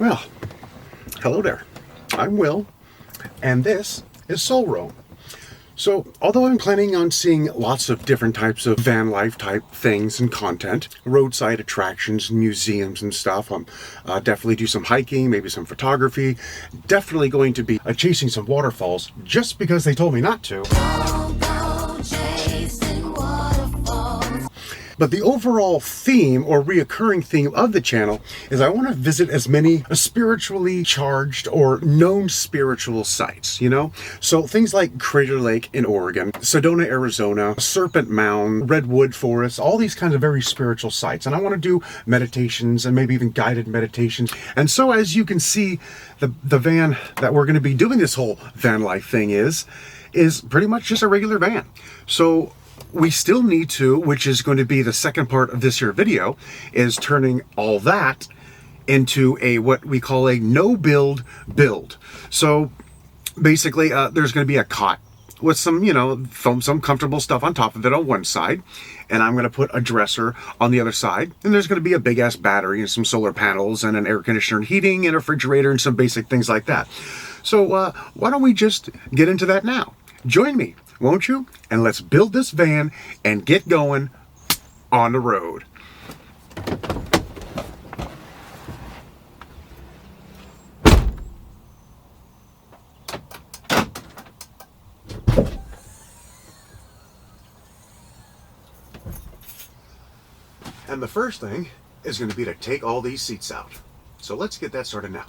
Well, hello there. I'm Will, and this is Soul Roam. So, although I'm planning on seeing lots of different types of van life type things and content, roadside attractions, museums and stuff, definitely do some hiking, maybe some photography, definitely going to be chasing some waterfalls just because they told me not to. Don't go chasing waterfalls. But the overall theme or reoccurring theme of the channel is I want to visit as many spiritually charged or known spiritual sites, So things like Crater Lake in Oregon, Sedona, Arizona, Serpent Mound, Redwood Forest, all these kinds of very spiritual sites. And I want to do meditations and maybe even guided meditations. And so as you can see, the van that we're going to be doing this whole van life thing is pretty much just a regular van. So we still need to, which is going to be the second part of this here video, is turning all that into what we call a no-build build. So basically, there's going to be a cot with some, some comfortable stuff on top of it on one side, and I'm going to put a dresser on the other side, and there's going to be a big-ass battery and some solar panels and an air conditioner and heating and a refrigerator and some basic things like that. So why don't we just get into that now? Join me, won't you? And let's build this van and get going on the road. And the first thing is going to be to take all these seats out. So let's get that started now.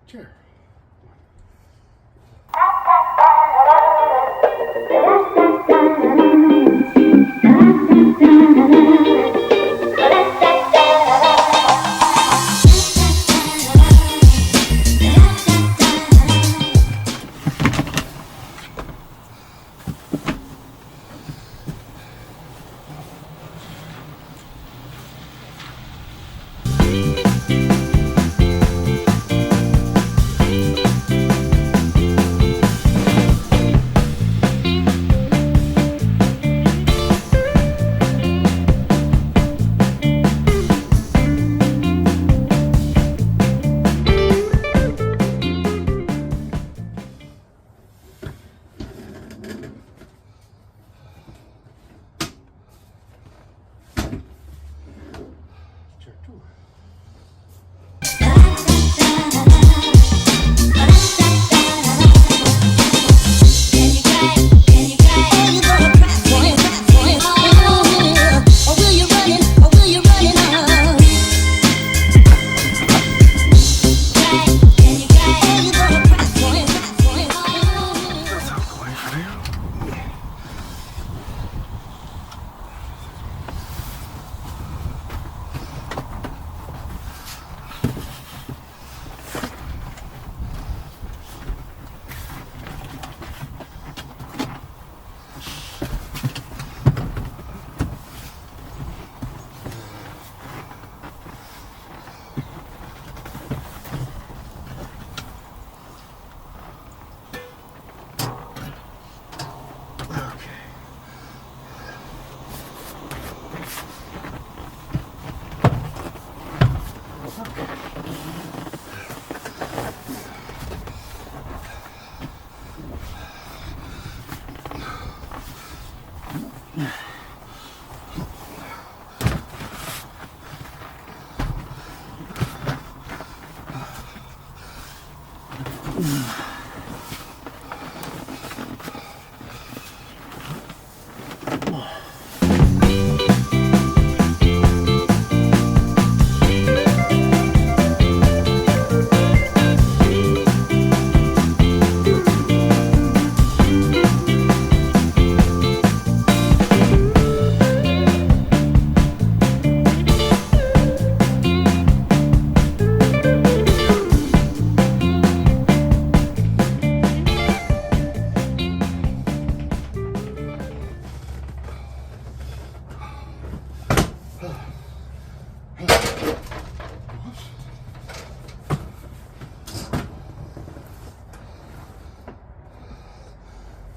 Chair.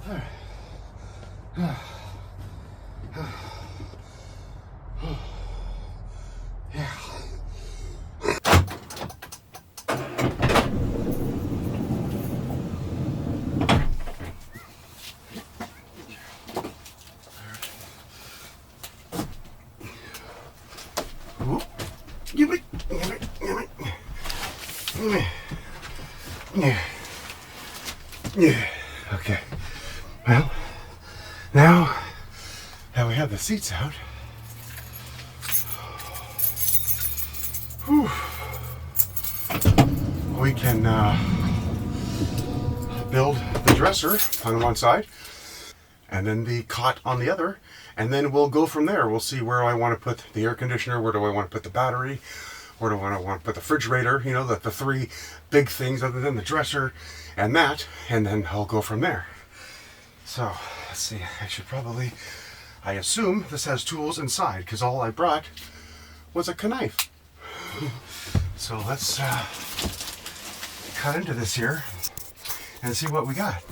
Give it. Yeah. Yeah. Okay. Well, now that we have the seats out, whew, we can build the dresser on one side and then the cot on the other, and then we'll go from there. We'll see where I want to put the air conditioner, where do I want to put the battery, where do I want to put the refrigerator, you know, the three big things other than the dresser and that, and then I'll go from there. So, let's see, I assume this has tools inside, because all I brought was a knife. So let's cut into this here and see what we got.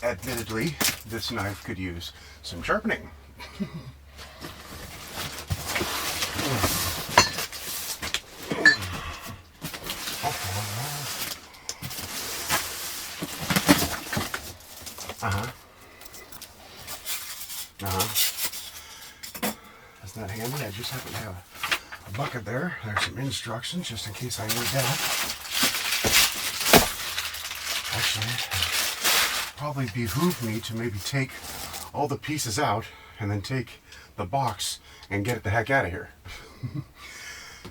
Admittedly, this knife could use some sharpening. Isn't that handy? I just happen to have a bucket there. There's some instructions just in case I need that. Actually, it'd probably behoove me to maybe take all the pieces out and then take the box and get it the heck out of here.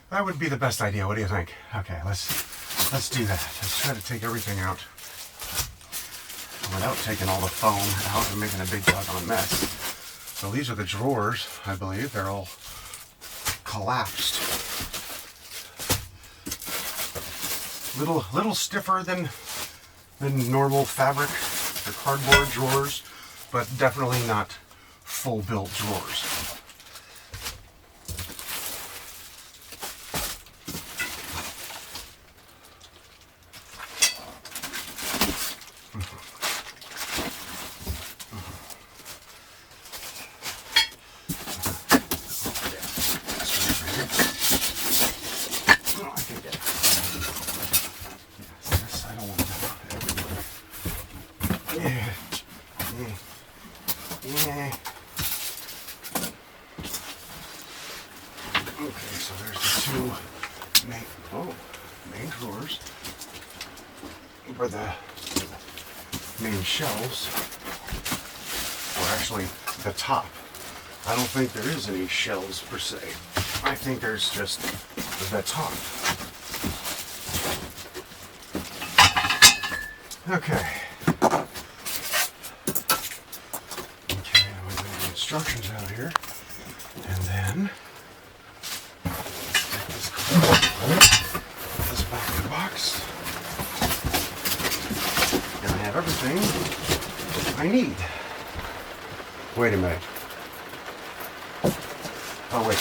That would be the best idea. What do you think? Okay, let's do that. Let's try to take everything out without taking all the foam out and making a big doggone mess. So these are the drawers, I believe. They're all collapsed. Little stiffer than normal fabric or cardboard drawers, but definitely not full built drawers. Okay, so there's the two main drawers, or the main shelves, or actually the top. I don't think there is any shelves per se. I think there's just the top. Okay. Okay, we have the instructions out here, and then this back of the box, and I have everything I need. Wait a minute. Oh wait,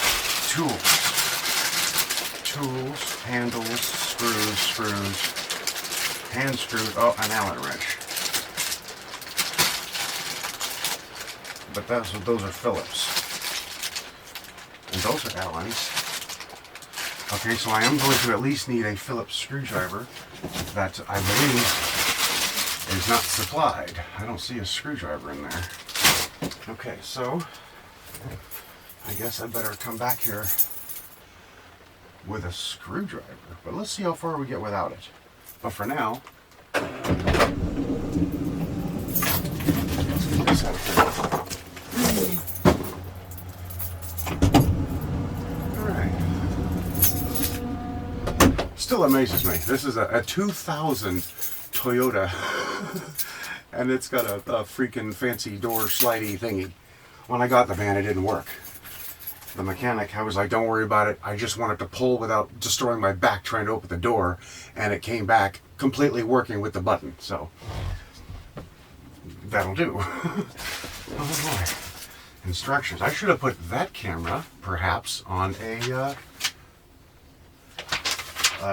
tools, handles, screws, hand screws. Oh, an Allen wrench. But those are Phillips, and those are Allens. Okay, so I am going to at least need a Phillips screwdriver that I believe is not supplied. I don't see a screwdriver in there. Okay, so I guess I better come back here with a screwdriver. But let's see how far we get without it. But for now, let's get this out of here. Still amazes me. This is a 2000 Toyota, and it's got a freaking fancy door slidey thingy. When I got the van, it didn't work. The mechanic, I was like, don't worry about it. I just wanted to pull without destroying my back trying to open the door, and it came back completely working with the button. So That'll do. Oh boy. Instructions. I should have put that camera, perhaps, on a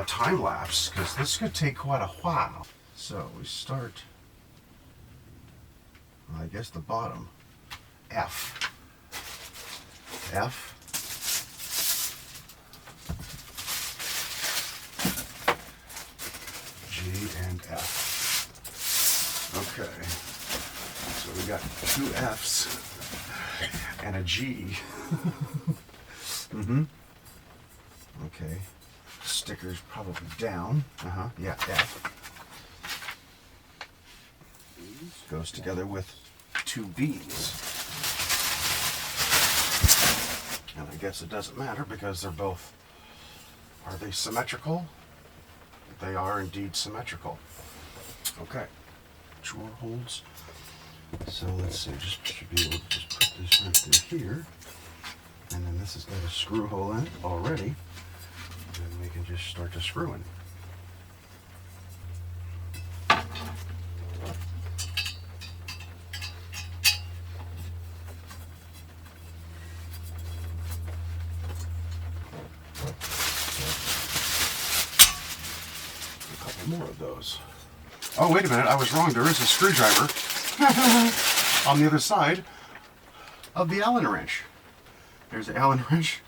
time lapse, because this could take quite a while. So we start, well, I guess the bottom. F. F. G and F. Okay. So we got 2 F's and a G. Mm-hmm. Okay. Stickers probably down. Yeah, F. Goes together with 2 B's. And I guess it doesn't matter because they're both, are they symmetrical? They are indeed symmetrical. Okay. Drawer holds. So let's see, just should be able to just put this right through here. And then this has got a screw hole in it already. And we can just start to screw in. A couple more of those. Oh, wait a minute, I was wrong. There is a screwdriver on the other side of the Allen wrench. There's an Allen wrench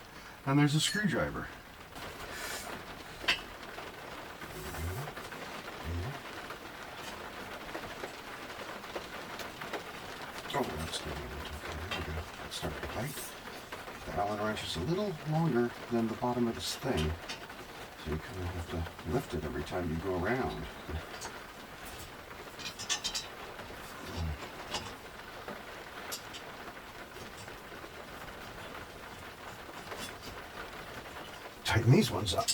and there's a screwdriver. Oh, that's good. Okay, there we go. Let's start to tight. The Allen wrench is a little longer than the bottom of this thing, so you kind of have to lift it every time you go around. Tighten these ones up.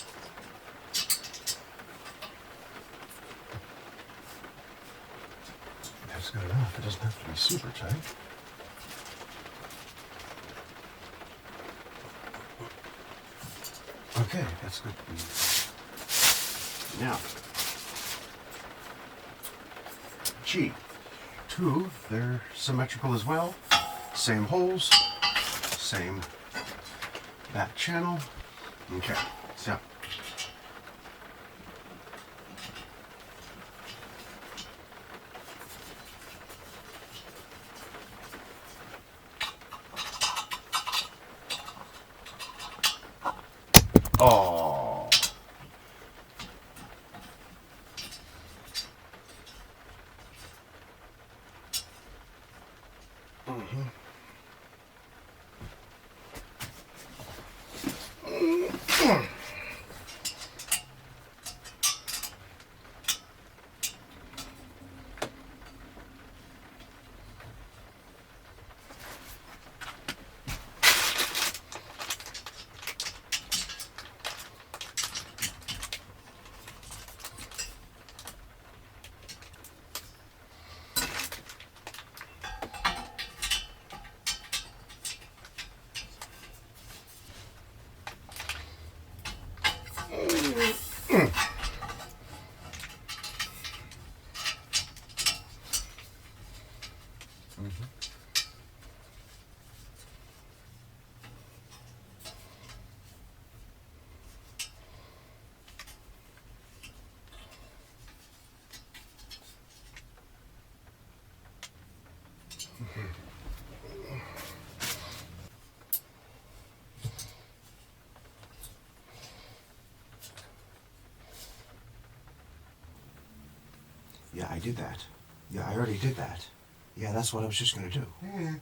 That's good enough. It doesn't have to be super tight. Okay, that's good. Now, G. 2, they're symmetrical as well. Same holes, same back channel. Okay, so. Oh. Yeah, I did that. Yeah, I already did that. Yeah, that's what I was just gonna do. Here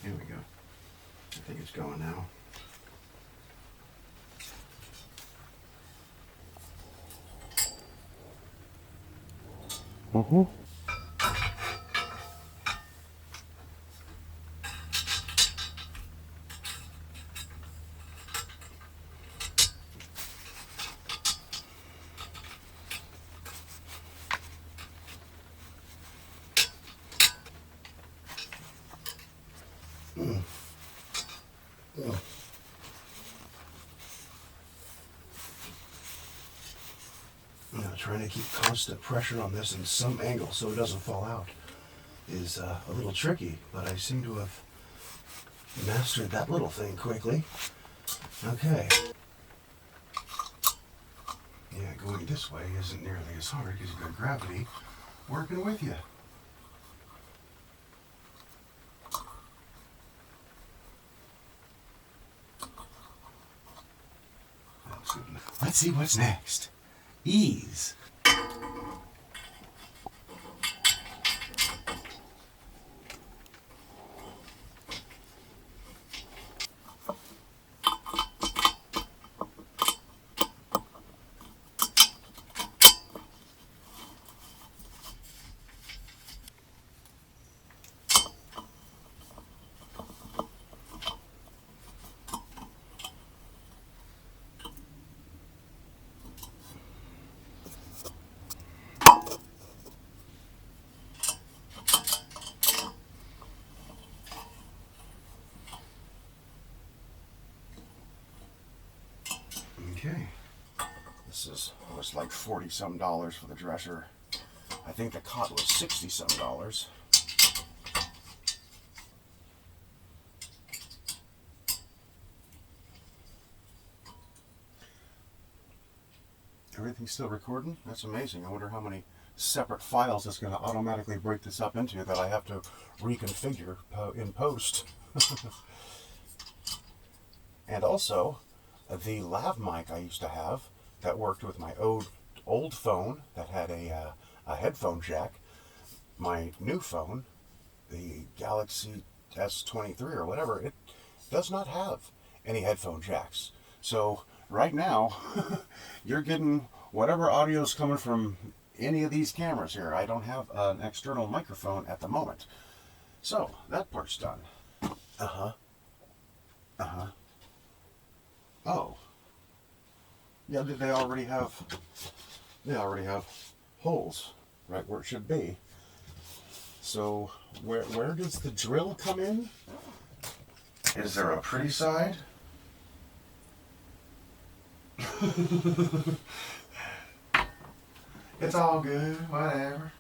we go. I think it's going now. Mm-hmm. Now, trying to keep constant pressure on this in some angle so it doesn't fall out is a little tricky, but I seem to have mastered that little thing quickly. Okay. Yeah, going this way isn't nearly as hard because you've got gravity working with you. That's good enough. Let's see what's next. Ease. Okay. This was like $40-some for the dresser. I think the cot was $60-some. Everything's still recording? That's amazing. I wonder how many separate files it's going to automatically break this up into that I have to reconfigure in post. And also, the lav mic I used to have that worked with my old phone that had a headphone jack. My new phone, the Galaxy S23 or whatever, it does not have any headphone jacks. So right now, you're getting whatever audio is coming from any of these cameras here. I don't have an external microphone at the moment. So that part's done. Oh. Yeah, they already have holes right where it should be. So where does the drill come in? Is there a pretty side? It's all good, whatever.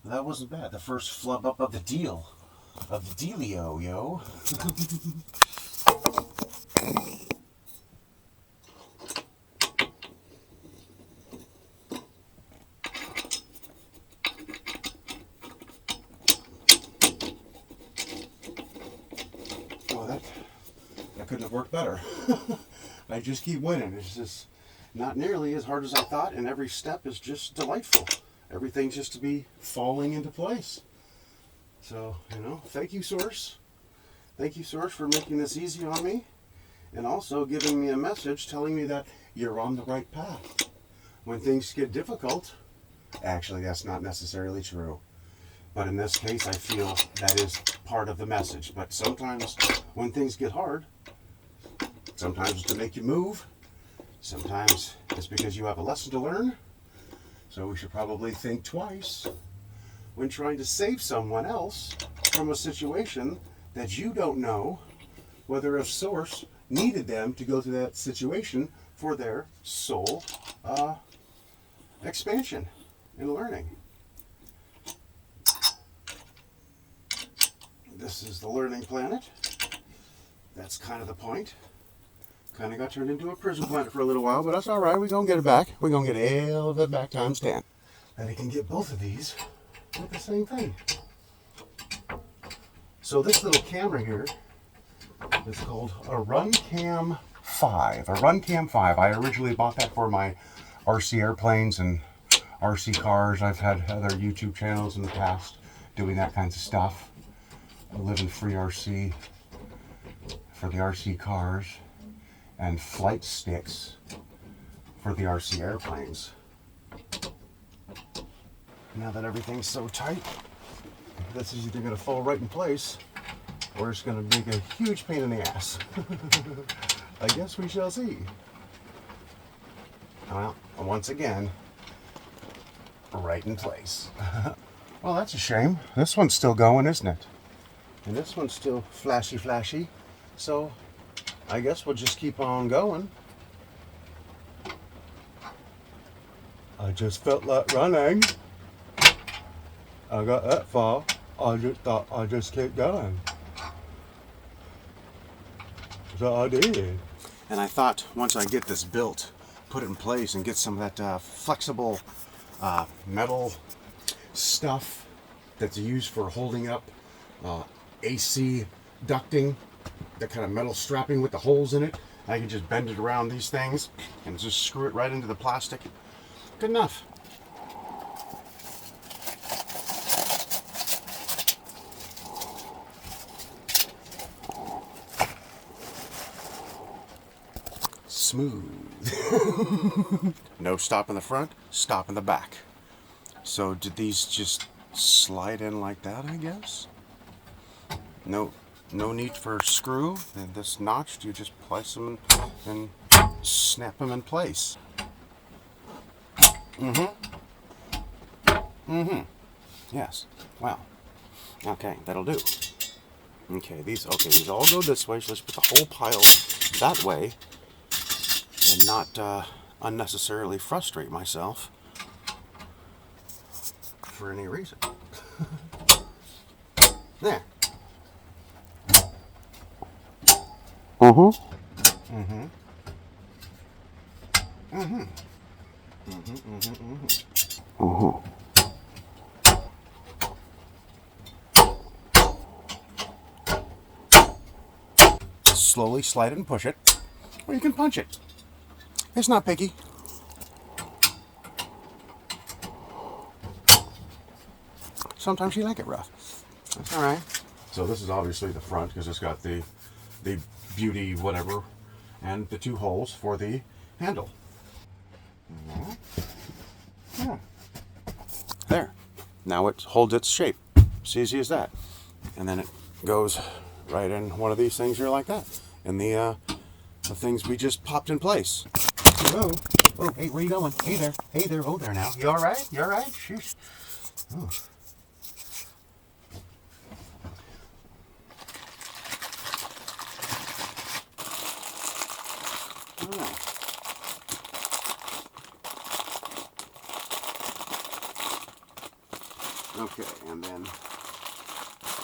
That wasn't bad. The first flub up of the deal. Of the dealio, yo. Oh, that couldn't have worked better. I just keep winning. It's just not nearly as hard as I thought, and every step is just delightful. Everything's just to be falling into place. So, thank you, Source. Thank you, Source, for making this easy on me, and also giving me a message telling me that you're on the right path. When things get difficult, actually, that's not necessarily true. But in this case, I feel that is part of the message. But sometimes when things get hard, sometimes it's to make you move. Sometimes it's because you have a lesson to learn. So we should probably think twice when trying to save someone else from a situation that you don't know whether a source needed them to go through that situation for their soul expansion and learning. This is the learning planet. That's kind of the point. Kind of got turned into a prison planet for a little while, but that's all right. We're going to get it back. We're going to get all of it back times 10. And you can get both of these with the same thing. So this little camera here is called a Runcam 5. A Runcam 5. I originally bought that for my RC airplanes and RC cars. I've had other YouTube channels in the past doing that kinds of stuff. I live in free RC for the RC cars, and flight sticks for the RC airplanes. Now that everything's so tight, this is either going to fall right in place or it's going to make a huge pain in the ass. I guess we shall see. Well, once again, right in place. Well, that's a shame. This one's still going, isn't it? And this one's still flashy. So I guess we'll just keep on going. I just felt like running. I got that far. I just thought I'd just keep going. So I did. And I thought once I get this built, put it in place and get some of that flexible metal stuff that's used for holding up AC ducting, that kind of metal strapping with the holes in it. I can just bend it around these things and just screw it right into the plastic. Good enough. Smooth. No stop in the front, stop in the back. So did these just slide in like that, I guess? No need for a screw. And this notched, you just place them and snap them in place. Yes. Wow. Okay, that'll do. Okay, these all go this way, so let's put the whole pile that way and not unnecessarily frustrate myself for any reason. There. Slowly slide it and push it, or you can punch it. It's not picky. Sometimes you like it rough. That's all right. So this is obviously the front because it's got the beauty whatever and the two holes for the handle. Yeah. There. Now it holds its shape. It's easy as that. And then it goes right in one of these things here like that. And the things we just popped in place. Hello. Oh, hey, where you going? Hey there. Hey there. Oh, there now. You all right? You all right? Sheesh. Oh. Okay, and then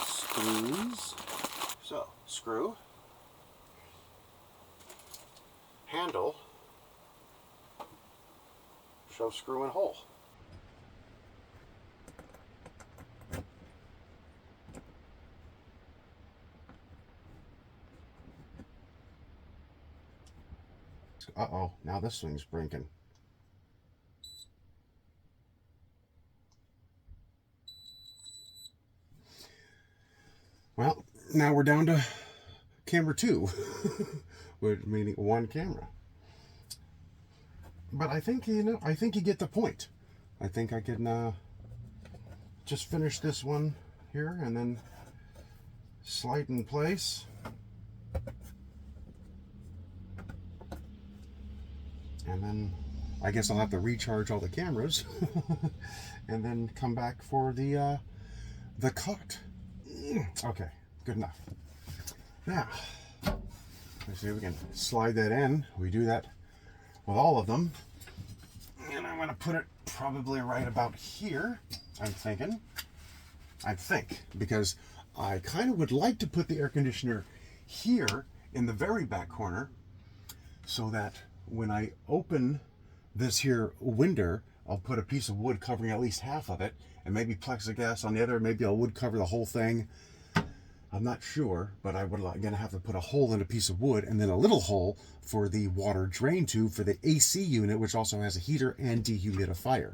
screws. So, screw, handle, show screw and hole. Uh-oh, now this thing's breaking. Well, now we're down to camera 2, meaning one camera. But I think, I think you get the point. I think I can just finish this one here and then slide in place. And then I guess I'll have to recharge all the cameras and then come back for the cut. Okay, good enough. Now, let's see if we can slide that in. We do that with all of them. And I'm going to put it probably right about here, I'm thinking. I think, because I kind of would like to put the air conditioner here in the very back corner so that when I open this here window, I'll put a piece of wood covering at least half of it, and maybe plexiglass on the other. Maybe I'll wood cover the whole thing. I'm not sure, but I would gonna have to put a hole in a piece of wood and then a little hole for the water drain tube for the AC unit, which also has a heater and dehumidifier.